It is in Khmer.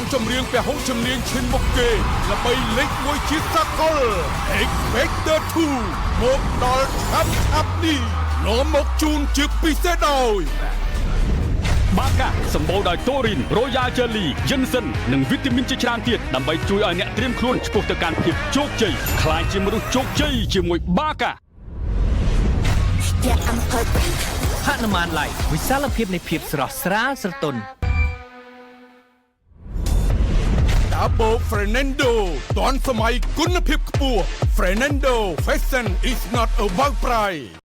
ងចម្រៀងពហុចម្រៀងឈិនមុខគេល្បីលេខមួយជាសកល Expected 2មកដល់ឆាប់នេះនាំមកជូនជាពិសេសដោយបាកាសម្បូរដោយតូរីន Royal Jelly យិនសិននិងវីតាមីនជាច្រើនទៀតដើម្បីជួយឲ្យអ្នកត្រៀមខ្លួនឆ្ពោះទៅកាន់ភាពជោគជ័យខ្លាចជាមនុស្សជោគជ័យជាមួយបាកាហនុមានឡៃវិសាលភាពនៃភាពស្រស់ស្រាលស្រទន់ Double Fernando ទាន់សម័យគុណភាពខ្ពស់ Fernando Fashion is not about price